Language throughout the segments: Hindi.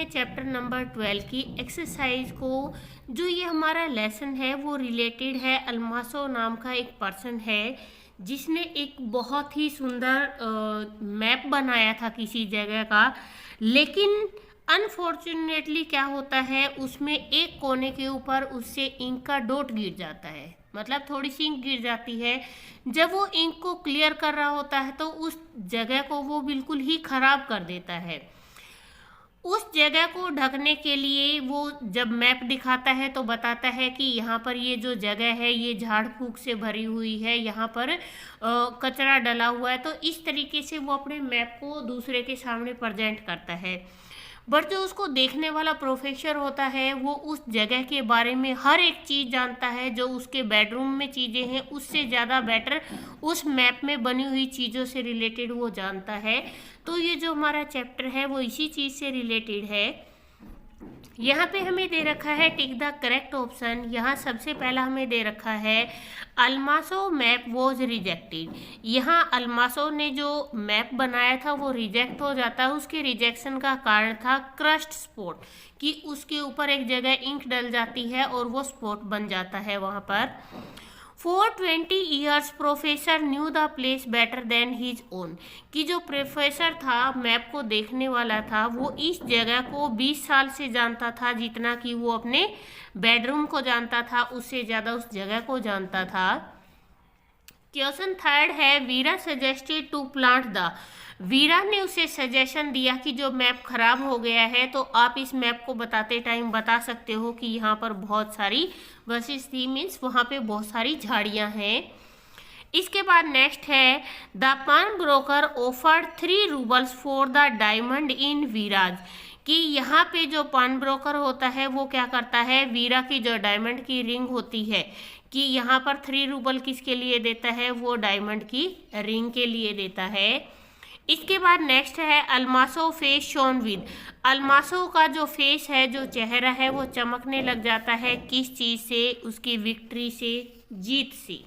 हैं चैप्टर नंबर 12 की एक्सरसाइज को। जो ये हमारा लेसन है वो रिलेटेड है अल्मासो नाम का एक पर्सन है जिसने एक बहुत ही सुंदर मैप बनाया था किसी जगह का। लेकिन अनफॉर्चुनेटली क्या होता है, उसमें एक कोने के ऊपर उससे इंक का डॉट गिर जाता है, मतलब थोड़ी सी इंक गिर जाती है। जब वो इंक को क्लियर कर रहा होता है तो उस जगह को वो बिल्कुल ही खराब कर देता है। उस जगह को ढकने के लिए वो जब मैप दिखाता है तो बताता है कि यहाँ पर ये जो जगह है ये झाड़ फूक से भरी हुई है, यहाँ पर कचरा डला हुआ है। तो इस तरीके से वो अपने मैप को दूसरे के सामने प्रेजेंट करता है। बट जो उसको देखने वाला प्रोफेसर होता है वो उस जगह के बारे में हर एक चीज़ जानता है। जो उसके बेडरूम में चीज़ें हैं उससे ज़्यादा बेटर उस मैप में बनी हुई चीज़ों से रिलेटेड वो जानता है। तो ये जो हमारा चैप्टर है वो इसी चीज़ से रिलेटेड है। यहाँ पे हमें दे रखा है टिक द करेक्ट ऑप्शन। यहाँ सबसे पहला हमें दे रखा है अल्मासो मैप वॉज रिजेक्टेड। यहाँ अल्मासो ने जो मैप बनाया था वो रिजेक्ट हो जाता है। उसके रिजेक्शन का कारण था क्रस्ट स्पॉट, कि उसके ऊपर एक जगह इंक डल जाती है और वो स्पॉट बन जाता है वहाँ पर। For 20 years professor new the place better than his own, कि जो प्रोफेसर था मैप को देखने वाला था वो इस जगह को 20 साल से जानता था, जितना कि वो अपने बेडरूम को जानता था उससे ज़्यादा उस जगह को जानता था। क्वेश्चन थर्ड है वीरा सजेस्टेड टू प्लांट द। वीरा ने उसे सजेशन दिया कि जो मैप खराब हो गया है तो आप इस मैप को बताते टाइम बता सकते हो कि यहाँ पर बहुत सारी बसेस थी, मीन्स वहाँ पे बहुत सारी झाड़ियाँ हैं। इसके बाद नेक्स्ट है द पान broker offered 3 roubles for the diamond इन वीराज, कि यहाँ पे जो पान ब्रोकर होता है वो क्या करता है, वीरा की जो डायमंड की रिंग होती है, कि यहाँ पर 3 रूबल किसके लिए देता है, वो डायमंड की रिंग के लिए देता है। इसके बाद नेक्स्ट है अल्मासो फेस शोन विद। अल्मासो का जो फेस है, जो चेहरा है वो चमकने लग जाता है, किस चीज़ से, उसकी विक्ट्री से, जीत से।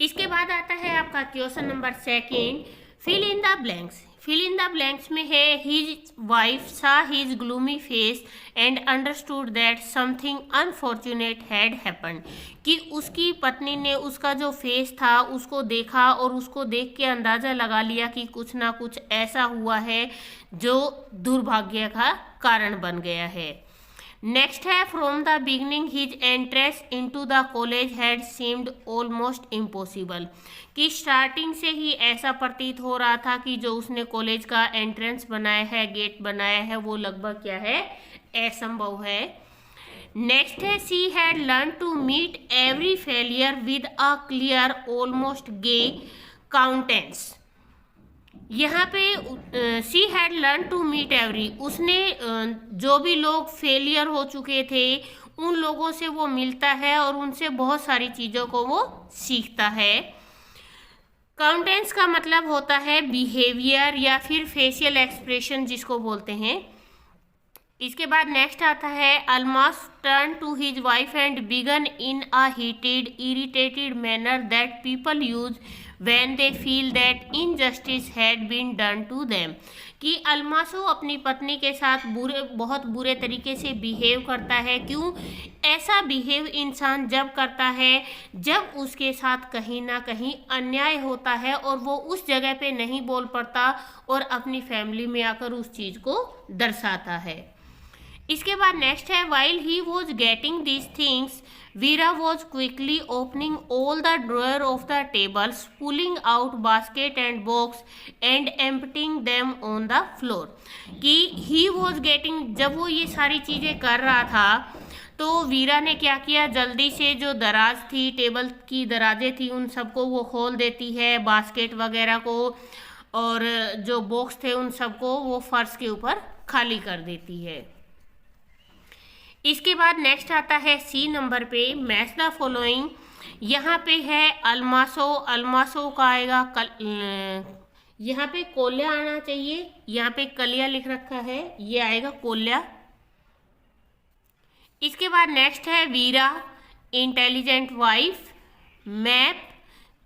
इसके बाद आता है आपका question number 2, fill in the blanks. Fill in the blanks में है his wife saw his gloomy face and understood that something unfortunate had happened, कि उसकी पत्नी ने उसका जो फेस था उसको देखा और उसको देख के अंदाज़ा लगा लिया कि कुछ ना कुछ ऐसा हुआ है जो दुर्भाग्य का कारण बन गया है। नेक्स्ट है from the beginning his entrance into the college had seemed almost impossible, कि स्टार्टिंग से ही ऐसा प्रतीत हो रहा था कि जो उसने कॉलेज का एंट्रेंस बनाया है, गेट बनाया है, वो लगभग क्या है, असंभव है। नेक्स्ट है she had learn to meet every failure with a clear almost gay countenance. यहाँ पे she had learn to meet every, उसने जो भी लोग फेलियर हो चुके थे उन लोगों से वो मिलता है और उनसे बहुत सारी चीज़ों को वो सीखता है। काउंटेंस का मतलब होता है बिहेवियर या फिर फेशियल एक्सप्रेशन जिसको बोलते हैं। इसके बाद नेक्स्ट आता है Almas turn to his wife and began in a heated irritated manner that people use when they feel that injustice had been done to them, कि अल्मासो अपनी पत्नी के साथ बहुत बुरे तरीके से बिहेव करता है। क्यों ऐसा बिहेव इंसान जब करता है जब उसके साथ कहीं ना कहीं अन्याय होता है और वो उस जगह पे नहीं बोल पाता और अपनी फैमिली में आकर उस चीज़ को दर्शाता है। इसके बाद नेक्स्ट है while he was getting these things Veera was quickly opening all the drawer of the tables pulling out basket and box and emptying them on the floor, कि ही वॉज गेटिंग, जब वो ये सारी चीज़ें कर रहा था तो वीरा ने क्या किया, जल्दी से जो दराज थी, टेबल की दराजें थी, उन सबको वो खोल देती है, बास्केट वगैरह को और जो बॉक्स थे उन सबको वो फर्श के ऊपर खाली कर देती है। इसके बाद नेक्स्ट आता है सी नंबर पे मैच द फॉलोइंग। यहाँ पे है अल्मासो, अल्मासो का आएगा यहाँ पे कोल्या आना चाहिए, यहाँ पे कलिया लिख रखा है, ये आएगा कोल्या। इसके बाद नेक्स्ट है Vera intelligent wife, map,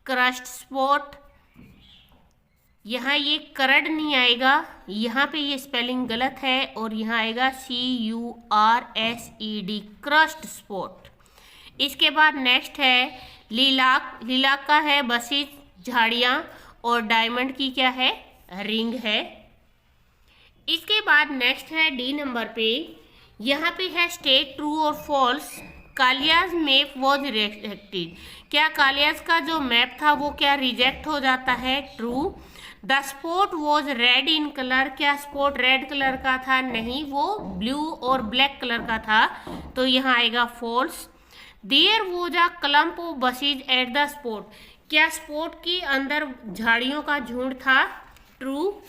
crust spot, यहाँ ये करड नहीं आएगा, यहाँ पे ये स्पेलिंग गलत है और यहाँ आएगा CURSED, क्रस्ट स्पॉट। इसके बाद नेक्स्ट है लिलाक। लिलाक का है बसेज, झाड़ियाँ, और डायमंड की क्या है, रिंग है। इसके बाद नेक्स्ट है डी नंबर पे, यहाँ पे है state true or false. Kolya's map was rejected. क्या कालियाज का जो मैप था वो क्या रिजेक्ट हो जाता है, true. The spot was red in colour. क्या स्पॉट रेड कलर का था, नहीं, वो ब्लू और ब्लैक कलर का था, तो यहाँ आएगा false. There was a clump of bushes at the spot. क्या स्पॉट के अंदर झाड़ियों का झुंड था, ट्रू।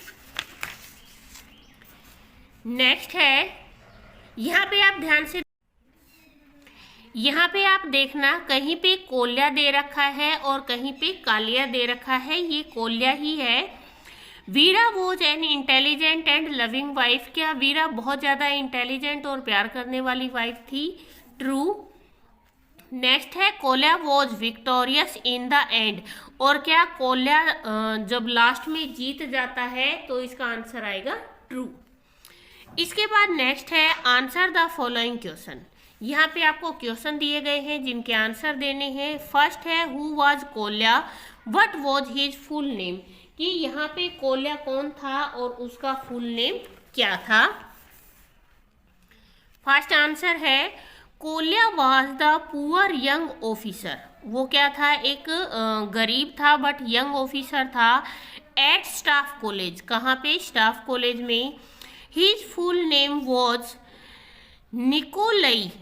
नेक्स्ट है, यहाँ पे आप ध्यान से, यहाँ पे आप देखना, कहीं पे कोल्या दे रखा है और कहीं पे कालिया दे रखा है, ये कोल्या ही है। Vera was an intelligent and loving wife. क्या वीरा बहुत ज़्यादा इंटेलिजेंट और प्यार करने वाली वाइफ थी, ट्रू। नेक्स्ट है Kolya was victorious in the end. और क्या कोल्या जब लास्ट में जीत जाता है, तो इसका आंसर आएगा ट्रू। इसके बाद नेक्स्ट है आंसर द फॉलोइंग क्वेश्चन। यहाँ पे आपको क्वेश्चन दिए गए हैं जिनके आंसर देने हैं। फर्स्ट है who was Kolya, what was his full name. कि यहाँ पे कोल्या कौन था और उसका फुल नेम क्या था। फर्स्ट आंसर है Kolya was the poor young officer. वो क्या था, एक गरीब था बट यंग ऑफिसर था। एट स्टाफ कॉलेज, कहाँ पे, स्टाफ कॉलेज में। His full name was Nikolai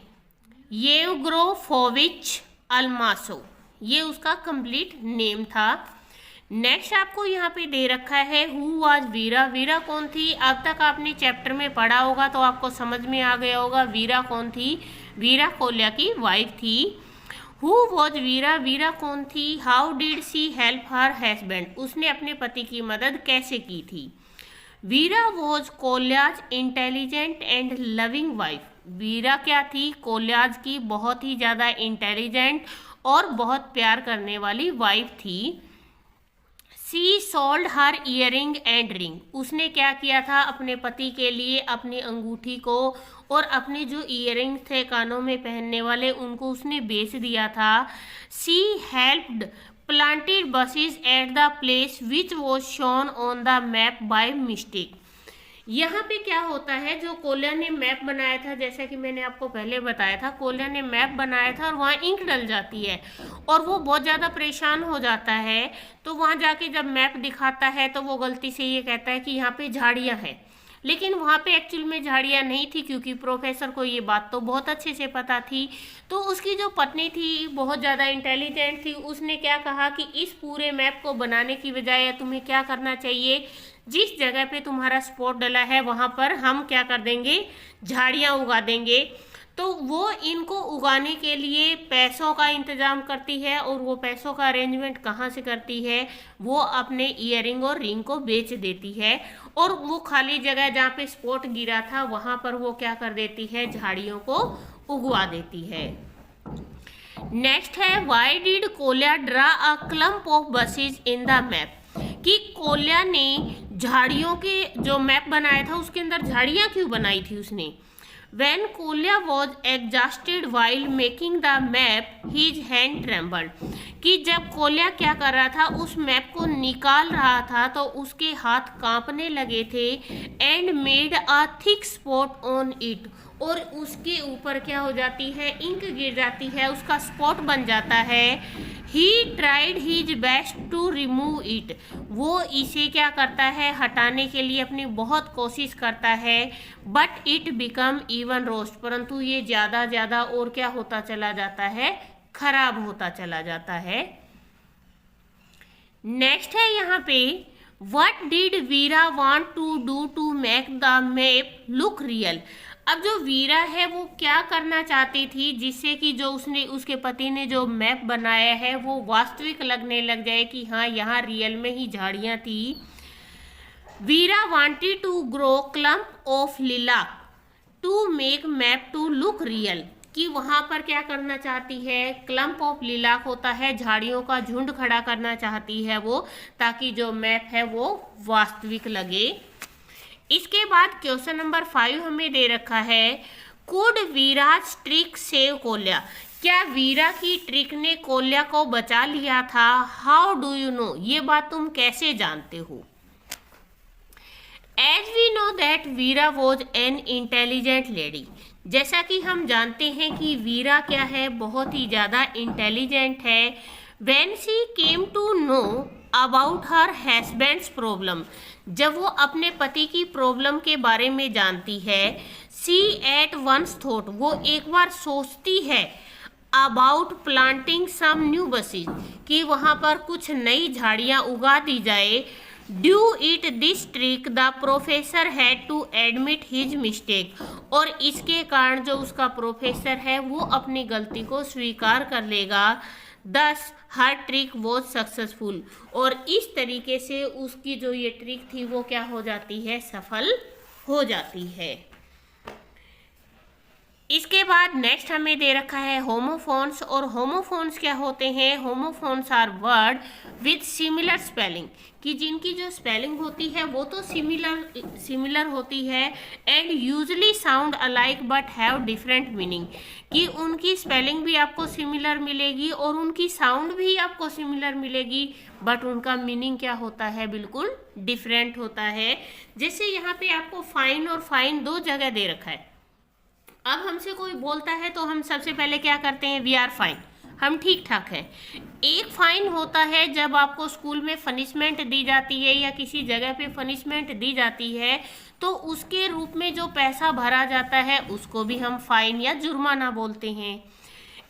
Yevgrafovich Almazov. ये उसका कंप्लीट नेम था। नेक्स्ट आपको यहाँ पे दे रखा है हु वाज वीरा। वीरा कौन थी, अब तक आपने चैप्टर में पढ़ा होगा तो आपको समझ में आ गया होगा वीरा कौन थी। वीरा कोल्या की वाइफ थी। हु वॉज वीरा, वीरा कौन थी। How did she help her husband, उसने अपने पति की मदद कैसे की थी। Vera was Kolya's intelligent and loving wife. Vera क्या थी, कोल्याज की बहुत ही ज़्यादा इंटेलिजेंट और बहुत प्यार करने वाली वाइफ थी। She sold her earring and ring. उसने क्या किया था, अपने पति के लिए अपनी अंगूठी को और अपने जो ईयरिंग थे कानों में पहनने वाले, उनको उसने बेच दिया था। She helped planted bushes at the place which was shown on the map by mistake. यहाँ पे क्या होता है, जो कोल्या ने मैप बनाया था, जैसा कि मैंने आपको पहले बताया था, कोल्या ने मैप बनाया था और वहाँ इंक डल जाती है और वो बहुत ज़्यादा परेशान हो जाता है। तो वहाँ जाके जब मैप दिखाता है तो वो गलती से ये कहता है कि यहाँ पे झाड़ियाँ हैं, लेकिन वहाँ पे एक्चुअल में झाड़ियाँ नहीं थी, क्योंकि प्रोफेसर को ये बात तो बहुत अच्छे से पता थी। तो उसकी जो पत्नी थी बहुत ज़्यादा इंटेलिजेंट थी, उसने क्या कहा कि इस पूरे मैप को बनाने की बजाय तुम्हें क्या करना चाहिए, जिस जगह पे तुम्हारा स्पॉट डला है वहाँ पर हम क्या कर देंगे, झाड़ियाँ उगा देंगे। तो वो इनको उगाने के लिए पैसों का इंतजाम करती है, और वो पैसों का अरेंजमेंट कहाँ से करती है, वो अपने ईयरिंग और रिंग को बेच देती है, और वो खाली जगह जहाँ पे स्पॉट गिरा था वहाँ पर वो क्या कर देती है, झाड़ियों को उगवा देती है। नेक्स्ट है why did Kolya draw a clump of bushes in the map. कि कोल्या ने झाड़ियों के जो मैप बनाया था उसके अंदर झाड़ियाँ क्यों बनाई थी उसने। When Kolya was exhausted while making the map, his hand trembled. कि जब कोल्या क्या कर रहा था, उस मैप को निकाल रहा था तो उसके हाथ कांपने लगे थे। And made a thick spot on it. और उसके ऊपर क्या हो जाती है, इंक गिर जाती है, उसका स्पॉट बन जाता है। He tried his best to remove it. वो इसे क्या करता है, हटाने के लिए अपनी बहुत कोशिश करता है। But it become even worse. परंतु ये ज़्यादा और क्या होता चला जाता है, खराब होता चला जाता है। नेक्स्ट है यहाँ पे What did Veera want to do to make the map look real? अब जो वीरा है वो क्या करना चाहती थी जिससे कि जो उसके पति ने जो मैप बनाया है वो वास्तविक लगने लग जाए कि हाँ यहाँ रियल में ही झाड़ियाँ थी। Vera wanted to grow clump of lilac to make map to look real. कि वहाँ पर क्या करना चाहती है, क्लम्प ऑफ लिलाक होता है, झाड़ियों का झुंड खड़ा करना चाहती है वो, ताकि जो मैप है वो वास्तविक लगे। इसके बाद क्वेश्चन नंबर 5 हमें दे रखा है, कुड वीराज ट्रिक सेव कोल्या, क्या वीरा की ट्रिक ने कोल्या को बचा लिया था? हाउ डू यू नो, ये बात तुम कैसे जानते हो? As we know that Veera was an intelligent lady, जैसा कि हम जानते हैं कि वीरा क्या है, बहुत ही ज़्यादा इंटेलिजेंट है। When she came to know about her husband's problem, जब वो अपने पति की प्रॉब्लम के बारे में जानती है, शी एट वंस थॉट, वो एक बार सोचती है, about planting some new bushes, कि वहाँ पर कुछ नई झाड़ियाँ उगा दी जाए। Due it this trick the professor had to admit his mistake, और इसके कारण जो उसका प्रोफेसर है वो अपनी गलती को स्वीकार कर लेगा। दस हर ट्रिक वॉज सक्सेसफुल, और इस तरीके से उसकी जो ये ट्रिक थी वो क्या हो जाती है, सफल हो जाती है। इसके बाद नेक्स्ट हमें दे रखा है होमोफोन्स, और होमोफोन्स क्या होते हैं? Homophones are word with similar spelling, कि जिनकी जो स्पेलिंग होती है वो तो सिमिलर होती है, and usually sound alike but have different meaning, कि उनकी स्पेलिंग भी आपको सिमिलर मिलेगी और उनकी साउंड भी आपको सिमिलर मिलेगी, बट उनका मीनिंग क्या होता है, बिल्कुल डिफरेंट होता है। जैसे यहाँ पे आपको फाइन और फाइन दो जगह दे रखा है। अब हमसे कोई बोलता है तो हम सबसे पहले क्या करते हैं, वी आर फाइन, हम ठीक ठाक हैं। एक फाइन होता है जब आपको स्कूल में पनिशमेंट दी जाती है या किसी जगह पे पनिशमेंट दी जाती है, तो उसके रूप में जो पैसा भरा जाता है उसको भी हम फाइन या जुर्माना बोलते हैं।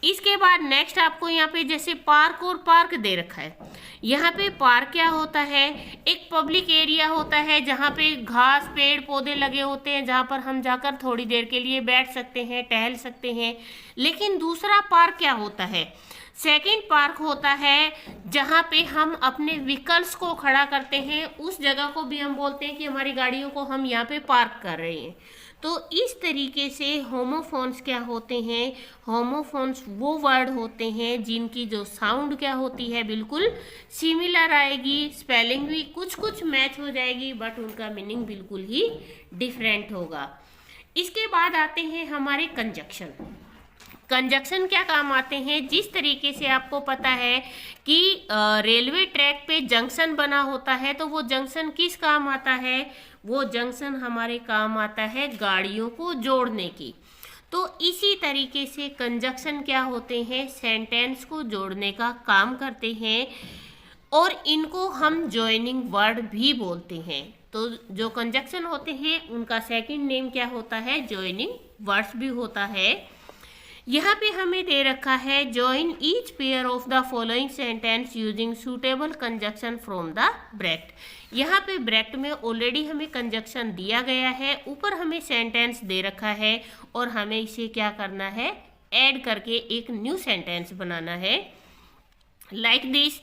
इसके बाद नेक्स्ट आपको यहाँ पे जैसे पार्क और पार्क दे रखा है, यहाँ पे पार्क क्या होता है, एक पब्लिक एरिया होता है जहाँ पे घास पेड़ पौधे लगे होते हैं, जहाँ पर हम जाकर थोड़ी देर के लिए बैठ सकते हैं, टहल सकते हैं। लेकिन दूसरा पार्क क्या होता है, सेकंड पार्क होता है जहाँ पे हम अपने व्हीकल्स को खड़ा करते हैं, उस जगह को भी हम बोलते हैं कि हमारी गाड़ियों को हम यहाँ पे पार्क कर रहे हैं। तो इस तरीके से होमोफोन्स क्या होते हैं, होमोफोन्स वो वर्ड होते हैं जिनकी जो साउंड क्या होती है, बिल्कुल सिमिलर आएगी, स्पेलिंग भी कुछ कुछ मैच हो जाएगी, बट उनका मीनिंग बिल्कुल ही डिफरेंट होगा। इसके बाद आते हैं हमारे कंजक्शन। कंजक्शन क्या काम आते हैं, जिस तरीके से आपको पता है कि रेलवे ट्रैक पे जंक्शन बना होता है, तो वो जंक्शन किस काम आता है, वो जंक्शन हमारे काम आता है गाड़ियों को जोड़ने की। तो इसी तरीके से कंजक्शन क्या होते हैं, सेंटेंस को जोड़ने का काम करते हैं, और इनको हम जॉइनिंग वर्ड भी बोलते हैं। तो जो कंजक्शन होते हैं उनका सेकंड नेम क्या होता है, जॉइनिंग वर्ड्स भी होता है। यहाँ पे हमें दे रखा है, join each pair of the following sentence using suitable conjunction from the bracket. यहाँ पे ब्रैकेट में ऑलरेडी हमें कंजक्शन दिया गया है, ऊपर हमें सेंटेंस दे रखा है, और हमें इसे क्या करना है, ऐड करके एक न्यू सेंटेंस बनाना है। Like this,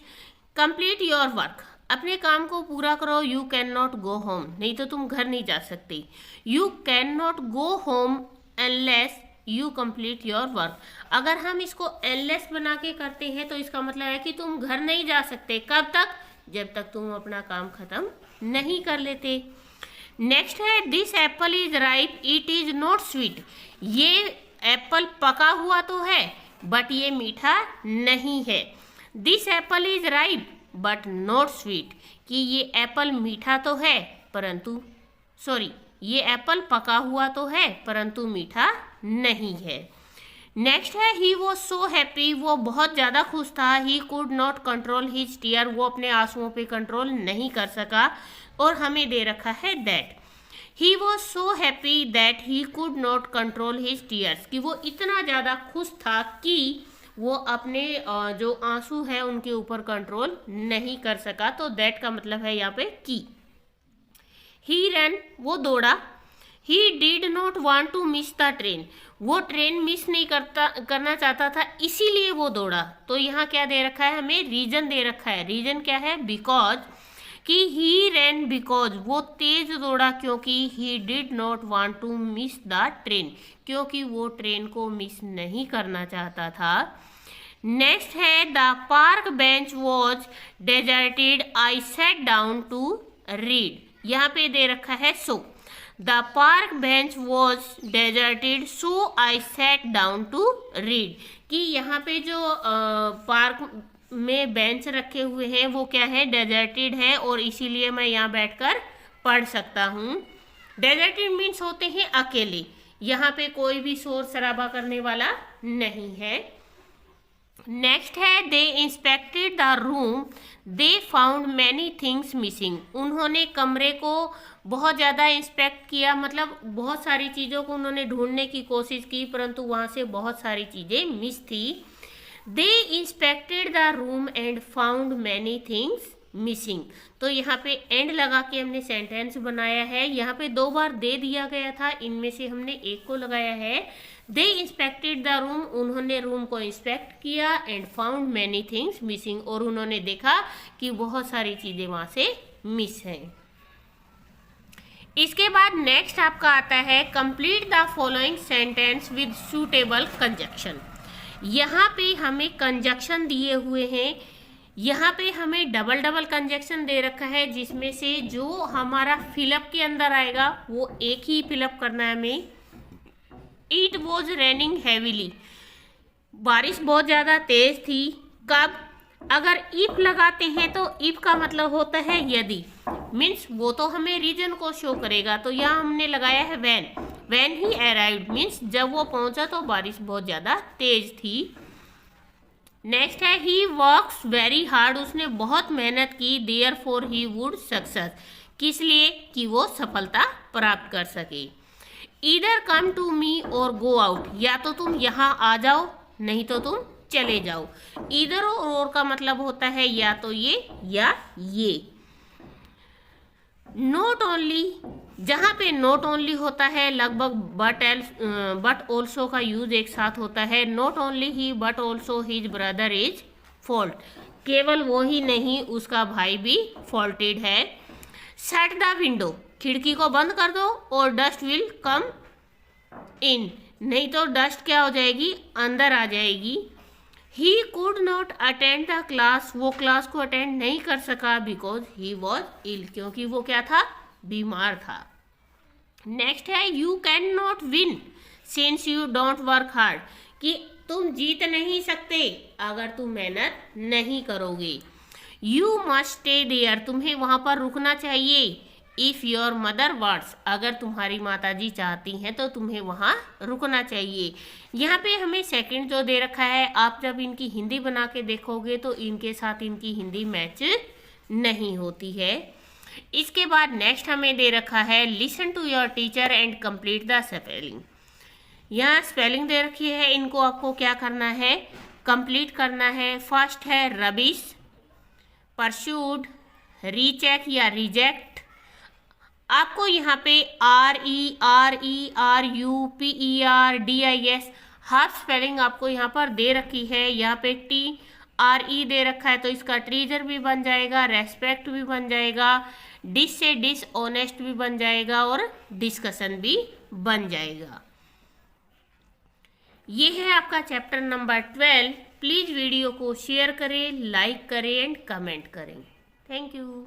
complete your work, अपने काम को पूरा करो। You can not go home, नहीं तो तुम घर नहीं जा सकते। You can not go home unless you complete your work, अगर हम इसको एनलेस बना के करते हैं तो इसका मतलब है कि तुम घर नहीं जा सकते। कब तक, जब तक तुम अपना काम खत्म नहीं कर लेते। नेक्स्ट है, this Apple is ripe it is not sweet, ये एप्पल पका हुआ तो है बट ये मीठा नहीं है। This Apple is ripe but not sweet, कि ये एप्पल मीठा तो है परंतु ये एप्पल पका हुआ तो है परंतु मीठा नहीं है। नेक्स्ट है, ही वॉज सो हैप्पी, वो बहुत ज़्यादा खुश था। He could not control his tear, वो अपने आंसुओं पे कंट्रोल नहीं कर सका। और हमें दे रखा है that he was so happy that he could not control his tears, कि वो इतना ज़्यादा खुश था कि वो अपने जो आंसू है उनके ऊपर कंट्रोल नहीं कर सका। तो दैट का मतलब है यहाँ पे कि। ही रन, वो दौड़ा। He did not want to miss the train, वो ट्रेन मिस नहीं करना चाहता था इसीलिए वो दौड़ा। तो यहाँ क्या दे रखा है, हमें रीजन दे रखा है। रीजन क्या है, बिकॉज, कि ही रैन बिकॉज वो तेज दौड़ा क्योंकि he did not want to miss the train, क्योंकि वो ट्रेन को मिस नहीं करना चाहता था। नेक्स्ट है the park bench was deserted I sat down to read, यहाँ पे दे रखा है so the park bench was deserted so I sat down to read, कि यहाँ पे जो पार्क में बेंच रखे हुए हैं वो क्या है, डेजर्टेड है, और इसीलिए मैं यहाँ बैठकर पढ़ सकता हूँ। डेजर्टेड मीन्स होते हैं अकेले, यहाँ पे कोई भी शोर शराबा करने वाला नहीं है। नेक्स्ट है they inspected the room they found many things missing, उन्होंने कमरे को बहुत ज़्यादा इंस्पेक्ट किया, मतलब बहुत सारी चीज़ों को उन्होंने ढूंढने की कोशिश की, परंतु वहाँ से बहुत सारी चीज़ें मिस थी। They inspected the room and found many things missing, तो यहाँ पे एंड लगा के हमने सेंटेंस बनाया है। यहाँ पे 2 बार दे दिया गया था, इनमें से हमने एक को लगाया है। दे इंस्पेक्टेड द रूम, उन्होंने रूम को इंस्पेक्ट किया, and found many things missing, और उन्होंने देखा कि बहुत सारी चीज़ें वहाँ से मिस हैं। इसके बाद नेक्स्ट आपका आता है complete the following sentence with suitable conjunction. यहाँ पे हमें कंजक्शन दिए हुए हैं, यहाँ पे हमें डबल डबल कंजक्शन दे रखा है, जिसमें से जो हमारा फिलअप के अंदर आएगा वो एक ही फिलअप करना है हमें। इट वॉज रेनिंग हैवीली, बारिश बहुत ज़्यादा तेज थी। कब, अगर इफ लगाते हैं तो इफ का मतलब होता है यदि, मीन्स वो तो हमें रीजन को शो करेगा, तो यहाँ हमने लगाया है व्हेन ही अराइव्ड, मीन्स जब वो पहुंचा तो बारिश बहुत ज़्यादा तेज थी। नेक्स्ट है ही वर्क्स वेरी हार्ड, उसने बहुत मेहनत की, देयरफॉर ही वुड सक्सेस, किस लिए, कि वो सफलता प्राप्त कर सके। ईदर कम टू मी और गो आउट, या तो तुम यहाँ आ जाओ नहीं तो तुम चले जाओ। ईदर और का मतलब होता है या तो ये या ये। नॉट ओनली, जहाँ पे नॉट ओनली होता है लगभग बट ऑल्सो का यूज एक साथ होता है। Not only he but also his brother is fault, केवल वो ही नहीं उसका भाई भी फॉल्टेड है। शट द विंडो, खिड़की को बंद कर दो, और डस्ट विल कम इन, नहीं तो डस्ट क्या हो जाएगी, अंदर आ जाएगी। ही could not attend the class, वो क्लास को अटेंड नहीं कर सका, बिकॉज ही वॉज इल, क्योंकि वो क्या था, बीमार था। नेक्स्ट है you can not win since you don't work hard, कि तुम जीत नहीं सकते अगर तुम मेहनत नहीं करोगे। यू मस्ट स्टे देयर, तुम्हें वहाँ पर रुकना चाहिए। इफ़ योर मदर वांट्स, अगर तुम्हारी माताजी चाहती हैं तो तुम्हें वहाँ रुकना चाहिए। यहाँ पे हमें सेकंड जो दे रखा है, आप जब इनकी हिंदी बना के देखोगे तो इनके साथ इनकी हिंदी मैच नहीं होती है। इसके बाद नेक्स्ट हमें दे रखा है listen to your teacher and complete the spelling. यहाँ स्पेलिंग दे रखी है, इनको आपको क्या करना है, कंप्लीट करना है। फर्स्ट है रबिश, परस्यूड, रीचेक या रिजेक्ट। आपको यहाँ पे RERERUPERDIS हाफ स्पेलिंग आपको यहाँ पर दे रखी है। यहाँ पे TRE दे रखा है तो इसका ट्रीजर भी बन जाएगा, रेस्पेक्ट भी बन जाएगा, डिस से डिसऑनेस्ट भी बन जाएगा, और डिस्कशन भी बन जाएगा। ये है आपका चैप्टर नंबर 12। प्लीज़ वीडियो को शेयर करें, लाइक करें एंड कमेंट करें। Thank you.